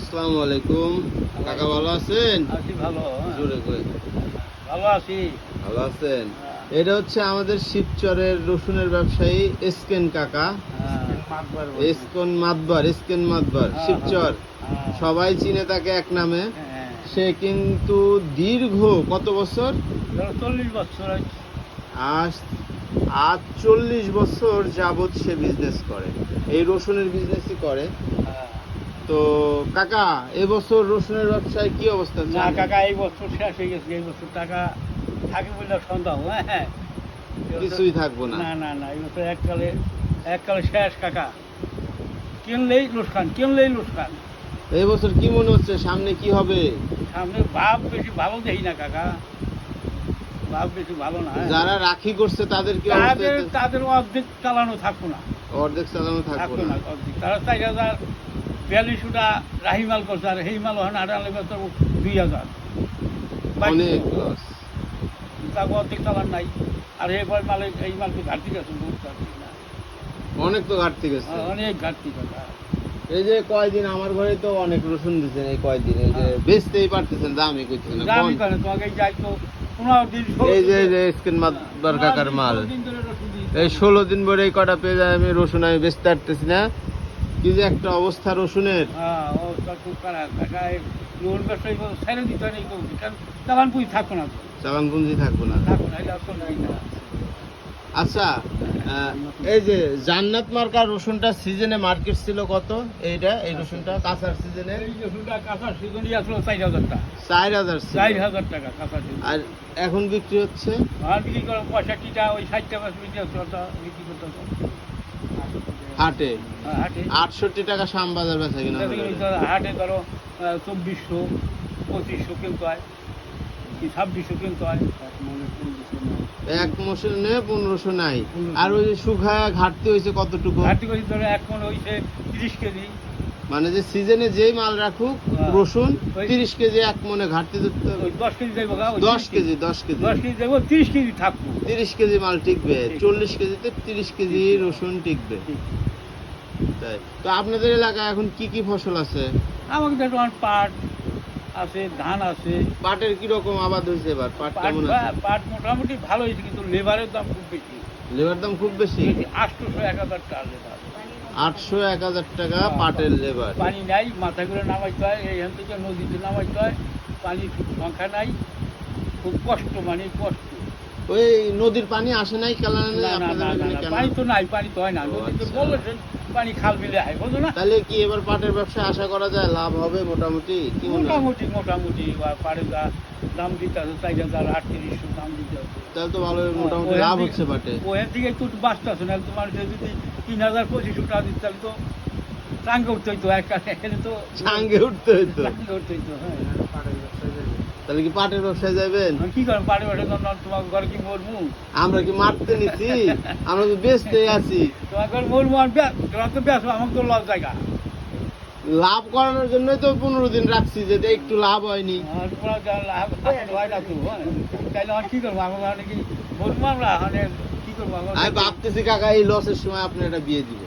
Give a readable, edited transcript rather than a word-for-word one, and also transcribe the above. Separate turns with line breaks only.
আসসালামু আলাইকুম। কাকা ভালো আছেন?
আছি ভালো।
জোরে কই।
ভালো আছি।
ভালো আছেন? এটা হচ্ছে আমাদের শিবচরের রসুনের ব্যবসায়ী এসকেন কাকা। এসকেন মাতবার শিবচর। সবাই চিনে তাকে এক নামে। সে কিন্তু দীর্ঘ কত বছর?
40 বছর।
আজ 40 বছর যাবত সে বিজনেস করে, এই রসুনের বিজনেসই করে। তো কাকা এবছর রসুনের ব্যবসায় কি অবস্থা?
না কাকা, এই বছর শেষ হয়ে গেছে। এই বছর টাকা থাকে বলে সন্দেহ। হ্যাঁ,
কিছুই থাকবো না।
না না না, এই বছর এককালে শেষ কাকা। কিনলেই লোকসান।
এই বছর কি মনে হচ্ছে সামনে কি হবে?
সামনে ভাব বেশি ভালো দেখি না কাকা, ভাব বেশি ভালো না।
যারা রাখি করছে তাদের কি অবস্থা?
তাদের অর্ধেক চালানো থাকবো না।
অর্ধেক চালানো থাকবো না।
তারা 4042টা রাহিমাল করছে, আর এই মাল হয় না 2000।
অনেক লস।
তাকে অর্ধেক চালান নাই। আর এরপর এই মাল তো ঘাটতি গেছে, বহুত ঘাটতি না।
অনেক তো ঘাটতি গেছে।
অনেক ঘাটতি কথা।
এই যে কয়দিন আমার ঘরে তো অনেক রসুন দিচ্ছেন, এই কয়দিন এই যে বেচতেই পারতেছেন, দামই করতেছেন না।
দামি করে তোমাকে যাই তো 15 দিন।
এই যে স্কিন মাতবার কাকার মাল, এই 16 দিন ধরে এই কটা পেয়ে যায় আমি রসুন আমি বেচতে পারতেছি না। কি যে একটা অবস্থা রসুনের।
খুব খারাপ কাকা। লোন ব্যবসায়ী ছেড়ে দিতে হয়, কারণ চালান পুঁজি থাকবো না।
চালান পুঁজি থাকবো না।
না।
আচ্ছা, এই যে জান্নাত মার্কার রসুনটা সিজনে মার্কেট ছিল কত? এই রসুনটা কাঁচার সিজনে
এই রসুনটা কাঁচার সিজনই আসলো 4000 টাকা।
4000
টাকা কাঁচা সিজন।
আর এখন বিক্রি হচ্ছে
আর বিক্রি করো 65টা, ওই 60 টাকা বিক্রি করতে
হাটে
হাটে
68 টাকা শ্যামবাজার বেচা কিনা
হাটে ধরো 2400 2500 কিনতে হয়, কি 2600 কিনতে হয়।
এক মশনে 1500 নাই। আর ওই যে শুকায় ঘাটতি হয়েছে কতটুকু?
ঘাটতি করে ধরো এক মণ হয়েছে 30 কেজি।
মানে যে সিজনে যেই মাল রাখুক রসুন 30 কেজি এক মনে ঘাটতি ধরতে হবে।
10 কেজি দেবো,
10 কেজি
দেবো, 30 কেজি থাকবো।
30 কেজি মাল টিকবে, 40 কেজিতে 30 কেজি রসুন টিকবে। তাই তো আপনাদের এলাকায় এখন কি কি ফসল আছে?
আমাদের তো পাট আছে, ধান আছে।
পাটের কি রকম আবাদ হয়েছে এবার? পাট কেমন আছে?
পাট মোটামুটি ভালো হয়েছে, কিন্তু লেবারের দাম খুব বেশি।
লেবার দাম খুব বেশি?
800-1000 টাকা লেবার।
800-1000 টাকা পাটের লেবার।
পানি নাই, মাথা করে নামাইতে হয়, এইখান থেকে নদীতে নামাইতে হয়। পানি সংখ্যা নাই, খুব কষ্ট, মানে কষ্ট।
ওই নদীর পানি আসে নাই কালানে?
পানি তো নাই, পানি তো হয় না। নদীতে বলেছেন পানি খাল বিলে হয়, বুঝো না?
তাহলে কি এবার পাটের ব্যবসা আশা করা যায় লাভ হবে মোটামুটি? কি
মোটামুটি পাড়ে দাম দিতে আছে 4000-3800 দাম দিতে আছে।
তাহলে তো ভালো মোটামুটি লাভ হচ্ছে পাটে।
ওখান থেকে একটু বাঁচতে আছে না। তোমার যদি 3000-2500 টাকা দিতে, তাহলে তো টাঙ্গে উঠতে হইতো। এখানে তো
টাঙ্গে উঠতে হইতো।
হ্যাঁ।
তাহলে কি পাটের ব্যবসায় যাবেন?
কি করেন পাটের ব্যবসা? তোমার ঘরে কি মরমু?
আমরা কি মারতে নিছি? আমরা তো বেচতে আছি।
তোমার ঘরে মরমু, আর তোমার তো বেচবো, আমাকে তো লস জায়গা।
লাভ করানোর জন্যই তো 15 দিন রাখছি, যেটা একটু লাভ হয়নি।
লাভ হয় না তো। তাইলে আমার কি করবো? আমার কি মরমু? আমরা কি করবো?
আমি ভাবতেছি কাকা এই লসের সময় আপনি একটা বিয়ে দিব।